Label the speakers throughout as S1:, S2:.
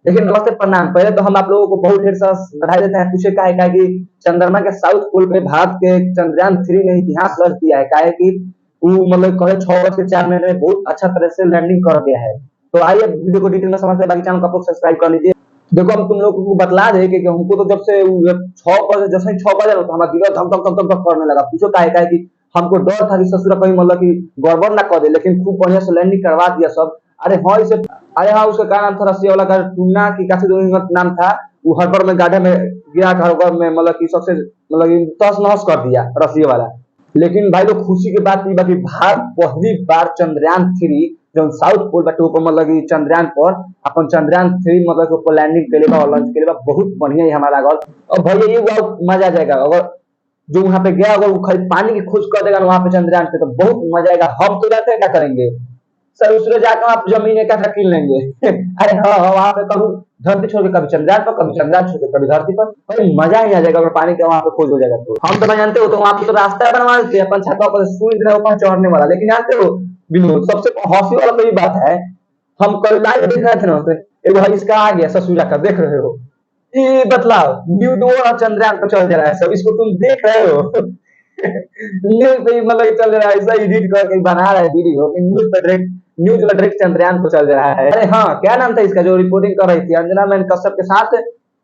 S1: लेकिन नमस्ते प्रणाम। पहले तो हम आप लोगों को बहुत ढेर सारा बधाई देते हैं। पूछे काहे काहे कि चंद्रमा के साउथ पोल पे भारत के चंद्रयान 3 ने इतिहास रच दिया है। काहे कि वो मतलब कहे 6 बज के 4 मिनट में बहुत अच्छा तरह से लैंडिंग कर दिया है। तो आइए वीडियो को डिटेल में समझते हैं। बाकी चैनल को आप लोग सब्सक्राइब कर लीजिए। देखो हम तुम लोग को बतला दे कि हमको तो जब से 6 बजे जैसे ही 6 बजे तो हमारा दिल धक धक धक धक धक करने लगा। पूछो काहे काहे कि हमको डर था कि ससुरा कहीं मतलब कि गड़बड़ ना कर दे, लेकिन खूब बढ़िया से लैंडिंग करवा दिया सब। अरे हाँ इसे अरे हाँ उसका क्या नाम था, रस्सी वाला का टूना की काफी नाम था। वो हड़बड़ में गाढ़े में गिरा था, हड़बड़ में मतलब कि सबसे मतलब कि तहस नहस कर दिया रस्सी वाला। लेकिन भाई लोग खुशी की बात ई बा कि भारत पहली बार चंद्रयान 3 जो साउथ पोल बाटे ऊपर मतलब कि चंद्रयान पर अपन चंद्रयान 3 मतलब के ऊपर लैंडिंग केले बा और लॉन्च केले बा। बहुत बढ़िया ही हमारा लागल। और भैया ये मजा आ जाएगा अगर जो वहां पे गया, अगर वो खाली पानी की खोज कर देगा वहां पे चंद्रयान पे, तो बहुत मजा आएगा। हम तो जाते हैं क्या करेंगे सर, उसमें जाकर आप जमीन एक आधा कीन लेंगे। अरे हाँ हाँ वहां पे कभी धरती छोड़ के कभी चंद्रयान पर, कभी चंद्रयान छोड़ के कभी धरती पर, भाई मजा ही आ जाएगा अगर पानी का वहां पे खोज हो जाएगा। तो हम तो भाई जानते हो, तो वहां पे तो रास्ता बनवा देते हैं अपन छतों पर सूर्य ग्रह पर चढ़ने वाला। लेकिन जानते हो विनोद, सबसे हंसी वाला तो ये बात है, हम कल लाइव देख रहे थे ना, तो एगो भाई इसका आ गया ससुरा का, देख रहे हो ये बतलाओ न्यू दो और चंद्रयान पर चल जा रहा है सब, इसको तुम देख रहे हो। न्यूज पे मतलब चल रहा है, ऐसा एडिट करके बना रहा है वीडियो, न्यूज में डायरेक्ट चंद्रयान को चल रहा है। अरे हाँ क्या नाम था इसका जो रिपोर्टिंग कर रही थी, अंजना मैन कश्यप के साथ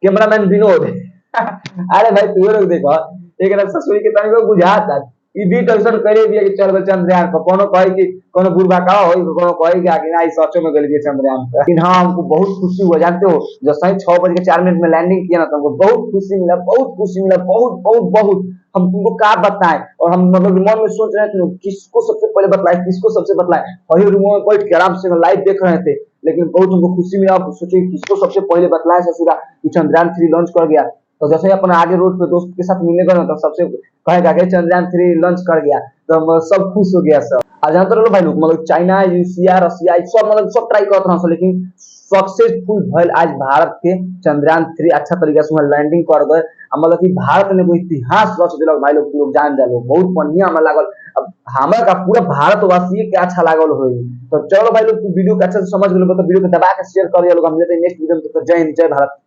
S1: कैमरामैन विनोद। अरे भाई तू लोग देखो, एक ससुरी के तनिक को बुझाता ई भी टेंशन करे दिया कि चल बे चंद्रयान पर, कोनो कहे कि कोनो बुढ़बा का होई, कोनो कहे कि आगे आई सचो में गल दिए चंद्रयान पर। लेकिन हाँ हमको बहुत खुशी हुआ, जानते हो जब सही 6 बज के 4 मिनट में लैंडिंग किया ना, तो हमको बहुत खुशी मिला, बहुत खुशी मिला, बहुत बहुत बहुत। हम तुमको क्या बताएं, और हम मतलब मन में सोच रहे थे किसको सबसे पहले बतलाए, किसको सबसे बतलाए। वही रूम में बैठ के आराम से लाइव देख रहे थे, लेकिन बहुत हमको खुशी मिला। सोचे किसको सबसे पहले बतलाए ससुरा कि चंद्रयान 3 लॉन्च कर गया। तो जैसे ही अपन आगे रोड पे दोस्त के साथ मिलने गए ना, तो सबसे कहेगा कि चंद्रयान 3 लॉन्च कर गया, तो हम सब खुश हो गया सब। आ जानते रहो भाई लोग मतलब चाइना, रूसिया, रसिया सब मतलब सब ट्राई करत रहा, लेकिन सक्सेसफुल भइल आज भारत के चंद्रयान 3 अच्छा तरीका से वहां लैंडिंग कर गए। मतलब कि भारत ने कोई इतिहास रच दिलक भाई लोग, लोग जान जा लोग बहुत बढ़िया हमें लागल। अब हमारा का पूरा भारतवासी के अच्छा लागल होई। तो चलो भाई लोग वीडियो को अच्छा से समझ गए तो वीडियो को दबा के शेयर कर दिया लोग। हम मिलते हैं नेक्स्ट वीडियो में, तो जय हिंद जय भारत।